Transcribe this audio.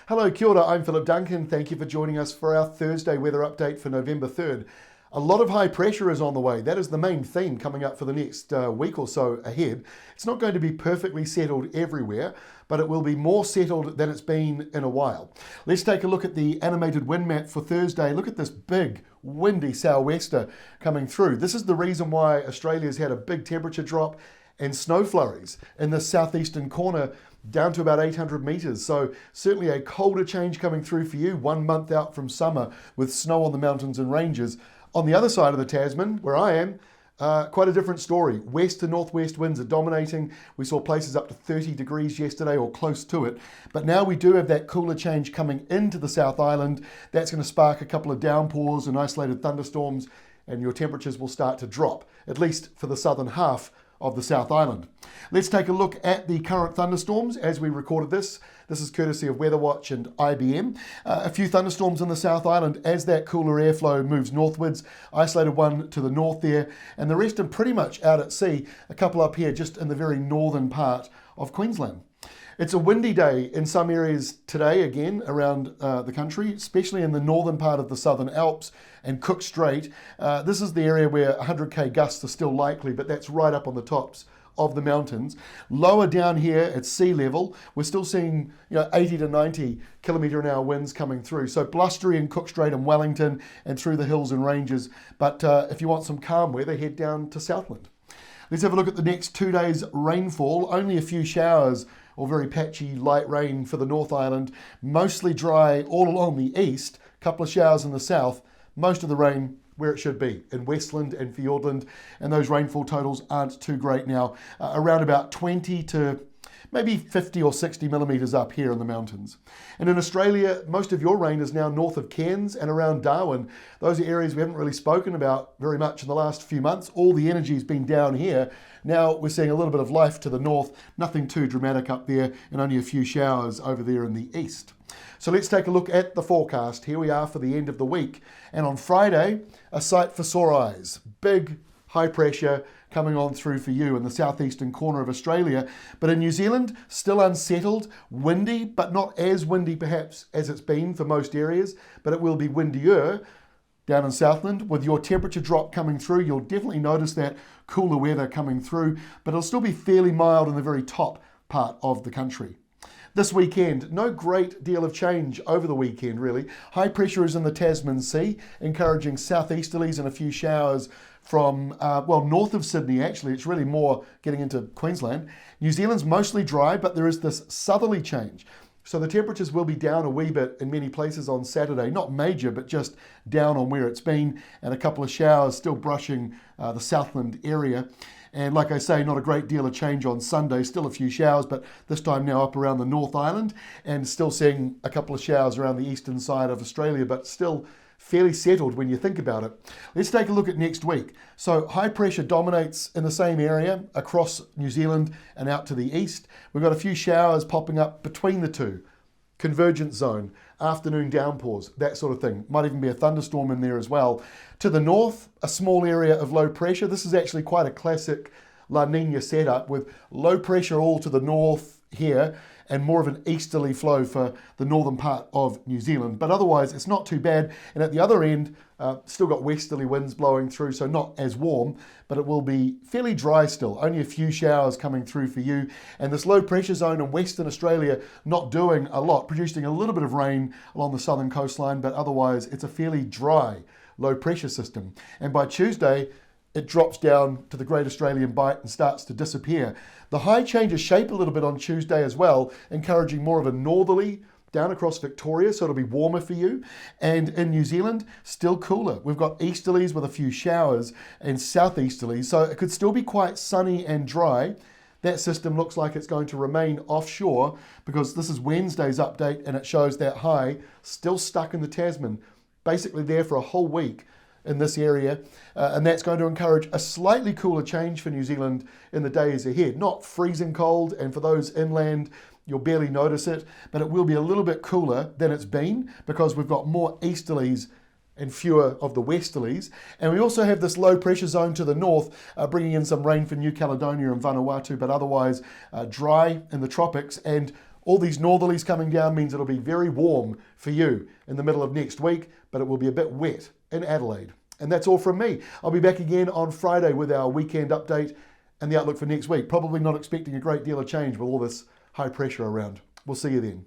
Hello, kia ora, I'm Philip Duncan. Thank you for joining us for our Thursday weather update for November 3rd. A lot of high pressure is on the way. That is the main theme coming up for the next week or so ahead. It's not going to be perfectly settled everywhere, but it will be more settled than it's been in a while. Let's take a look at the animated wind map for Thursday. Look at this big windy sou'wester coming through. This is the reason why Australia's had a big temperature drop and snow flurries in the southeastern corner down to about 800 metres. So certainly a colder change coming through for you 1 month out from summer with snow on the mountains and ranges. On the other side of the Tasman, where I am, quite a different story. West to northwest winds are dominating. We saw places up to 30 degrees yesterday or close to it. But now we do have that cooler change coming into the South Island. That's going to spark a couple of downpours and isolated thunderstorms, and your temperatures will start to drop, at least for the southern half of the South Island. Let's take a look at the current thunderstorms as we recorded this. This is courtesy of Weather Watch and IBM. A few thunderstorms in the South Island as that cooler airflow moves northwards. Isolated one to the north there, and the rest are pretty much out at sea. A couple up here just in the very northern part of Queensland. It's a windy day in some areas today, again, around the country, especially in the northern part of the Southern Alps and Cook Strait. This is the area where 100k gusts are still likely, but that's right up on the tops of the mountains. Lower down here at sea level, we're still seeing 80 to 90 kilometre an hour winds coming through. So blustery in Cook Strait and Wellington and through the hills and ranges. But if you want some calm weather, head down to Southland. Let's have a look at the next 2 days' rainfall. Only a few showers or very patchy light rain for the North Island. Mostly dry all along the east. A couple of showers in the south. Most of the rain where it should be, in Westland and Fiordland. And those rainfall totals aren't too great now. Around about 20 to maybe 50 or 60 millimetres up here in the mountains. And in Australia, most of your rain is now north of Cairns and around Darwin. Those are areas we haven't really spoken about very much in the last few months. All the energy's been down here. Now we're seeing a little bit of life to the north, nothing too dramatic up there, and only a few showers over there in the east. So let's take a look at the forecast. Here we are for the end of the week. And on Friday, a sight for sore eyes. Big, high pressure coming on through for you in the southeastern corner of Australia. But in New Zealand, still unsettled, windy, but not as windy perhaps as it's been for most areas, but it will be windier down in Southland. With your temperature drop coming through, you'll definitely notice that cooler weather coming through, but it'll still be fairly mild in the very top part of the country. This weekend, no great deal of change over the weekend, really. High pressure is in the Tasman Sea, encouraging southeasterlies and a few showers from, north of Sydney, actually. It's really more getting into Queensland. New Zealand's mostly dry, but there is this southerly change. So the temperatures will be down a wee bit in many places on Saturday. Not major, but just down on where it's been. And a couple of showers still brushing the Southland area. And like I say, not a great deal of change on Sunday. Still a few showers, but this time now up around the North Island. And still seeing a couple of showers around the eastern side of Australia, but still fairly settled when you think about it. Let's take a look at next week. So high pressure dominates in the same area across New Zealand and out to the east. We've got a few showers popping up between the two. Convergence zone, afternoon downpours, that sort of thing. Might even be a thunderstorm in there as well. To the north, a small area of low pressure. This is actually quite a classic La Nina setup with low pressure all to the north here and more of an easterly flow for the northern part of New Zealand. But otherwise, it's not too bad. And at the other end, still got westerly winds blowing through, so not as warm, but it will be fairly dry still. Only a few showers coming through for you. And this low pressure zone in Western Australia not doing a lot, producing a little bit of rain along the southern coastline, but otherwise it's a fairly dry low pressure system. And by Tuesday, it drops down to the Great Australian Bight and starts to disappear. The high changes shape a little bit on Tuesday as well, encouraging more of a northerly down across Victoria, so it'll be warmer for you. And in New Zealand, still cooler. We've got easterlies with a few showers and southeasterlies, so it could still be quite sunny and dry. That system looks like it's going to remain offshore because this is Wednesday's update and it shows that high still stuck in the Tasman, basically there for a whole week in this area, and that's going to encourage a slightly cooler change for New Zealand in the days ahead. Not freezing cold, and for those inland, you'll barely notice it, but it will be a little bit cooler than it's been because we've got more easterlies and fewer of the westerlies. And we also have this low pressure zone to the north, bringing in some rain for New Caledonia and Vanuatu, but otherwise dry in the tropics and All these northerlies coming down means it'll be very warm for you in the middle of next week, but it will be a bit wet in Adelaide. And that's all from me. I'll be back again on Friday with our weekend update and the outlook for next week. Probably not expecting a great deal of change with all this high pressure around. We'll see you then.